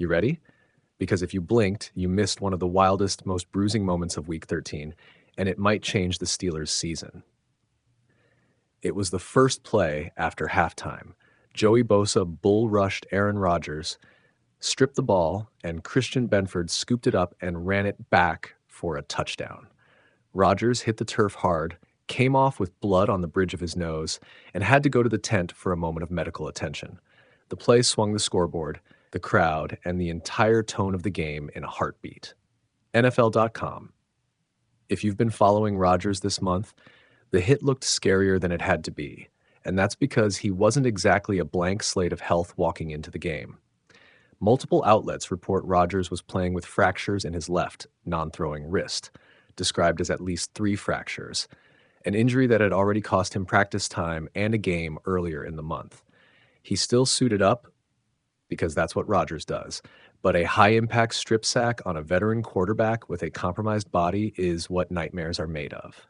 You ready? Because if you blinked, you missed one of the wildest, most bruising moments of Week 13, and it might change the Steelers' season. It was the first play after halftime. Joey Bosa bull rushed Aaron Rodgers, stripped the ball, and Christian Benford scooped it up and ran it back for a touchdown. Rodgers hit the turf hard, came off with blood on the bridge of his nose, and had to go to the tent for a moment of medical attention. The play swung the scoreboard, the crowd, and the entire tone of the game in a heartbeat. NFL.com. If you've been following Rodgers this month, the hit looked scarier than it had to be, and that's because he wasn't exactly a blank slate of health walking into the game. Multiple outlets report Rodgers was playing with fractures in his left, non-throwing wrist, described as at least 3 fractures, an injury that had already cost him practice time and a game earlier in the month. He still suited up, because that's what Rodgers does, but a high-impact strip sack on a veteran quarterback with a compromised body is what nightmares are made of.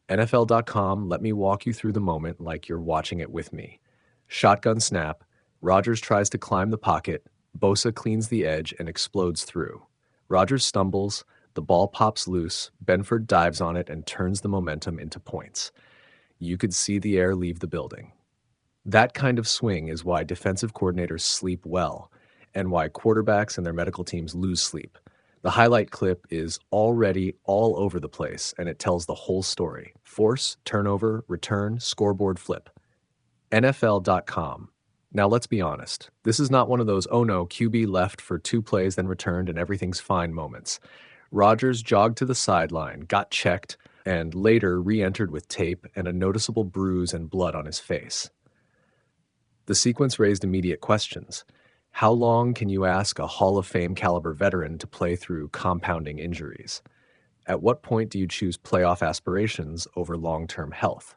NFL.com let me walk you through the moment like you're watching it with me. Shotgun snap, Rodgers tries to climb the pocket, Bosa cleans the edge and explodes through. Rodgers stumbles, the ball pops loose, Benford dives on it and turns the momentum into points. You could see the air leave the building. That kind of swing is why defensive coordinators sleep well, and why quarterbacks and their medical teams lose sleep. The highlight clip is already all over the place, and it tells the whole story. Force, turnover, return, scoreboard flip. NFL.com. Now let's be honest. This is not one of those, oh no, QB left for 2 plays then returned and everything's fine moments. Rodgers jogged to the sideline, got checked, and later re-entered with tape and a noticeable bruise and blood on his face. The sequence raised immediate questions. How long can you ask a Hall of Fame caliber veteran to play through compounding injuries? At what point do you choose playoff aspirations over long-term health?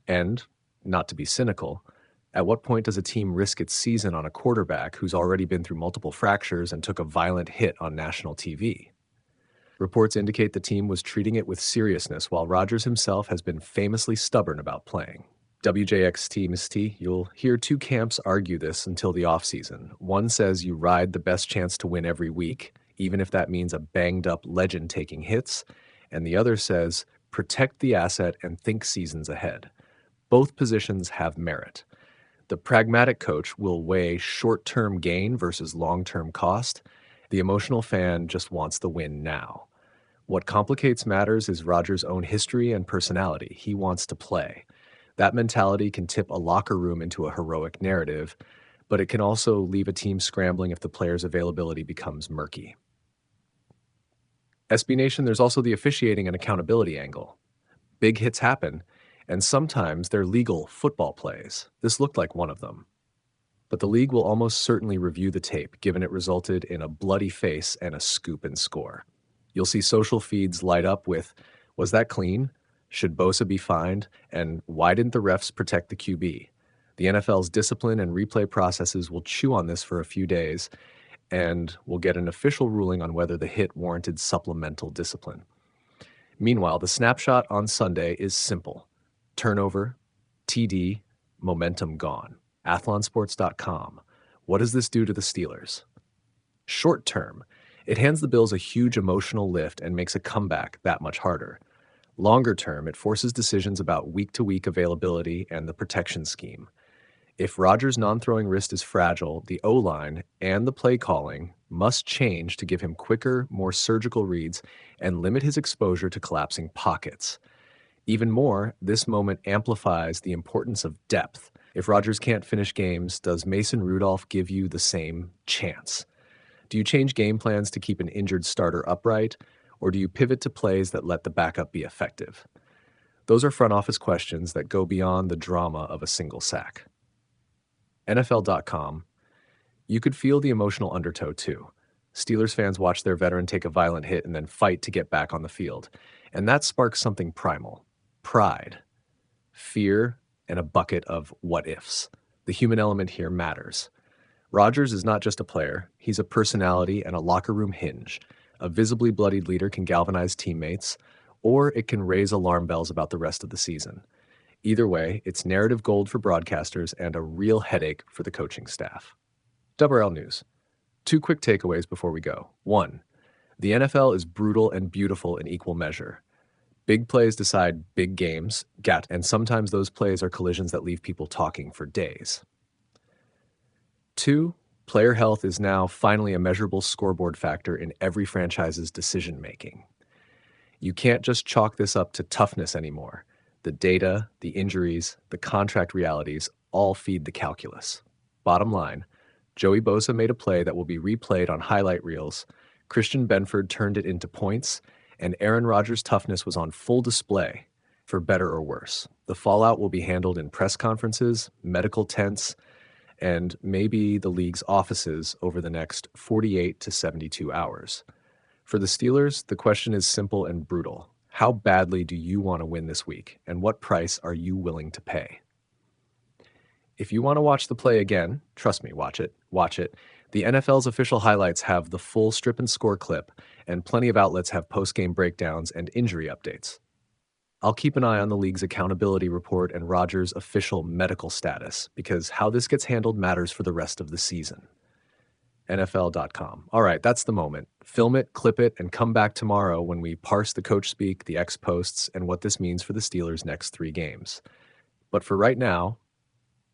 And, not to be cynical, at what point does a team risk its season on a quarterback who's already been through multiple fractures and took a violent hit on national TV? Reports indicate the team was treating it with seriousness, while Rodgers himself has been famously stubborn about playing. WJXT, Miss T, you'll hear 2 camps argue this until the offseason. One says you ride the best chance to win every week, even if that means a banged-up legend taking hits, and the other says protect the asset and think seasons ahead. Both positions have merit. The pragmatic coach will weigh short-term gain versus long-term cost. The emotional fan just wants the win now. What complicates matters is Rodgers' own history and personality. He wants to play. That mentality can tip a locker room into a heroic narrative, but it can also leave a team scrambling if the player's availability becomes murky. SB Nation, there's also the officiating and accountability angle. Big hits happen, and sometimes they're legal football plays. This looked like one of them. But the league will almost certainly review the tape, given it resulted in a bloody face and a scoop and score. You'll see social feeds light up with, was that clean? Should Bosa be fined? And why didn't the refs protect the QB? The NFL's discipline and replay processes will chew on this for a few days, and we'll get an official ruling on whether the hit warranted supplemental discipline. Meanwhile, the snapshot on Sunday is simple. Turnover, TD, momentum gone. Athlonsports.com. What does this do to the Steelers? Short term, it hands the Bills a huge emotional lift and makes a comeback that much harder. Longer term, it forces decisions about week-to-week availability and the protection scheme. If Rodgers' non-throwing wrist is fragile, the O-line and the play calling must change to give him quicker, more surgical reads and limit his exposure to collapsing pockets. Even more, this moment amplifies the importance of depth. If Rodgers can't finish games, does Mason Rudolph give you the same chance? Do you change game plans to keep an injured starter upright, or do you pivot to plays that let the backup be effective? Those are front office questions that go beyond the drama of a single sack. NFL.com. You could feel the emotional undertow too. Steelers fans watch their veteran take a violent hit and then fight to get back on the field. And that sparks something primal. Pride. Fear and a bucket of what-ifs. The human element here matters. Rodgers is not just a player. He's a personality and a locker room hinge. A visibly bloodied leader can galvanize teammates, or it can raise alarm bells about the rest of the season. Either way, it's narrative gold for broadcasters and a real headache for the coaching staff. Double news. Two quick takeaways before we go. One, the NFL is brutal and beautiful in equal measure. Big plays decide big games, and sometimes those plays are collisions that leave people talking for days. Two, player health is now finally a measurable scoreboard factor in every franchise's decision-making. You can't just chalk this up to toughness anymore. The data, the injuries, the contract realities all feed the calculus. Bottom line, Joey Bosa made a play that will be replayed on highlight reels, Christian Benford turned it into points, and Aaron Rodgers' toughness was on full display, for better or worse. The fallout will be handled in press conferences, medical tents, and maybe the league's offices over the next 48 to 72 hours. For the Steelers, the question is simple and brutal. How badly do you want to win this week, and what price are you willing to pay? If you want to watch the play again, trust me, watch it. The NFL's official highlights have the full strip and score clip, and plenty of outlets have post-game breakdowns and injury updates. I'll keep an eye on the league's accountability report and Rodgers' official medical status, because how this gets handled matters for the rest of the season. NFL.com. All right, that's the moment. Film it, clip it, and come back tomorrow when we parse the coach speak, the ex-posts, and what this means for the Steelers' next 3 games. But for right now,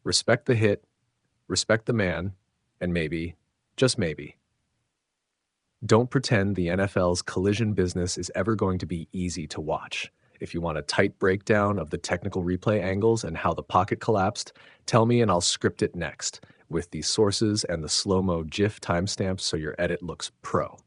respect the hit, respect the man, and maybe, just maybe, don't pretend the NFL's collision business is ever going to be easy to watch. If you want a tight breakdown of the technical replay angles and how the pocket collapsed, tell me and I'll script it next, with the sources and the slow-mo GIF timestamps so your edit looks pro.